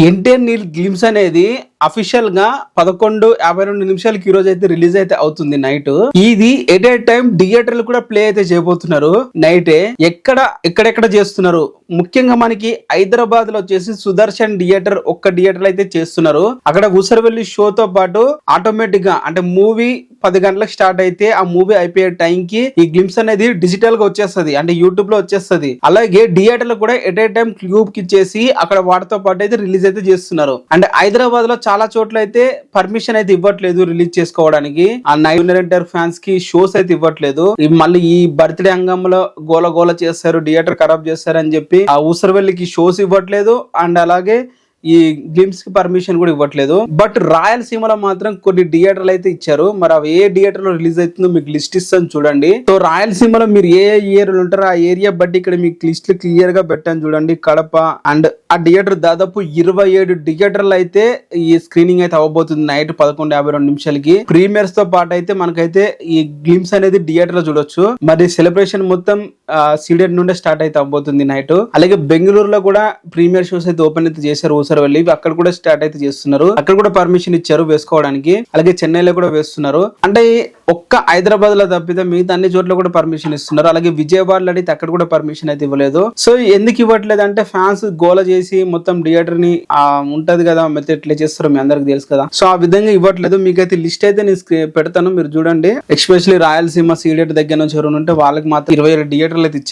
NTR Neel glimpse అనేది official గా 11:52 ఈ రోజు అయితే రిలీజ్ అయితే అవుతుంది నైట్. ఇది ఎట్ ఏ టైం థియేటర్లు కూడా ప్లే అయితే చేయబోతున్నారు నైటే. ఎక్కడెక్కడ చేస్తున్నారు, ముఖ్యంగా మనకి హైదరాబాద్ లో వచ్చేసి సుదర్శన్ థియేటర్ ఒక్క థియేటర్ అయితే చేస్తున్నారు. అక్కడ ఉసరవెల్లి షోతో పాటు ఆటోమేటిక్ గా అంటే మూవీ 10 గంటలకు స్టార్ట్ అయితే ఆ మూవీ అయిపోయే టైం కి ఈ గ్లిమ్స్ అనేది డిజిటల్ గా వచ్చేస్తుంది, అంటే యూట్యూబ్ లో వచ్చేస్తుంది. అలాగే థియేటర్లు కూడా ఎట్ ఏ టైం క్యూబ్ కి ఇచ్చేసి అక్కడ వాటితో పాటు అయితే రిలీజ్ అయితే చేస్తున్నారు. అంటే హైదరాబాద్ లో చాలా చోట్ల అయితే పర్మిషన్ అయితే ఇవ్వట్లేదు రిలీజ్ చేసుకోవడానికి. ఆ నైన్ ఫ్యాన్స్ కి షోస్ అయితే ఇవ్వట్లేదు. మళ్ళీ ఈ బర్త్డే అంగంలో గోల చేస్తారు, థియేటర్ ఖరాబ్ చేస్తారు అని చెప్పి ఆ ఊసరవెల్లికి షోస్ ఇవ్వట్లేదు. అండ్ అలాగే ఈ గ్లిమ్స్ కి పర్మిషన్ కూడా ఇవ్వట్లేదు. బట్ రాయలసీమలో మాత్రం కొన్ని థియేటర్లు అయితే ఇచ్చారు. మరి అవి ఏ థియేటర్ లో రిలీజ్ అవుతుందో మీకు లిస్ట్ ఇస్తాను చూడండి. సో రాయలసీమలో మీరు ఏ ఏరియాలో ఉంటారో ఆ ఏరియా బట్టి ఇక్కడ మీకు లిస్ట్ క్లియర్ గా పెట్టాను చూడండి. కడప అండ్ ఆ థియేటర్ దాదాపు 27 థియేటర్లు అయితే ఈ స్క్రీనింగ్ అయితే అవ్వబోతుంది నైట్ 11:52 ప్రీమియర్స్ తో పాటు అయితే మనకైతే ఈ గ్లిమ్స్ అనేది థియేటర్ లో చూడొచ్చు. మరి సెలబ్రేషన్ మొత్తం సీడెడ్ నుండే స్టార్ట్ అయితే అవ్వబోతుంది నైట్. అలాగే బెంగళూరులో కూడా ప్రీమియర్ షోస్ అయితే ఓపెన్ అయితే చేశారు ఊసరవెల్లి, అక్కడ కూడా స్టార్ట్ అయితే చేస్తున్నారు. అక్కడ కూడా పర్మిషన్ ఇచ్చారు వేసుకోవడానికి. అలాగే చెన్నైలో కూడా వేస్తున్నారు. అంటే ఒక్క హైదరాబాద్ లో తప్పితే మిగతా అన్ని చోట్ల కూడా పర్మిషన్ ఇస్తున్నారు. అలాగే విజయవాడలో అడిగితే అక్కడ కూడా పర్మిషన్ అయితే ఇవ్వలేదు. సో ఎందుకు ఇవ్వట్లేదు అంటే ఫ్యాన్స్ గోల చేసి మొత్తం థియేటర్ ని ఉంటది కదా మెత్త ఎట్లా చేస్తారో మీ అందరికి తెలుసు కదా. సో ఆ విధంగా ఇవ్వట్లేదు. మీకైతే లిస్ట్ అయితే నేను పెడతాను, మీరు చూడండి. ఎస్పెషల్లీ రాయలసీమ సీడెట్ దగ్గర నుంచి ఎవరు ఉంటే వాళ్ళకి మాత్రం 27 థియేటర్లు అయితే ఇచ్చారు.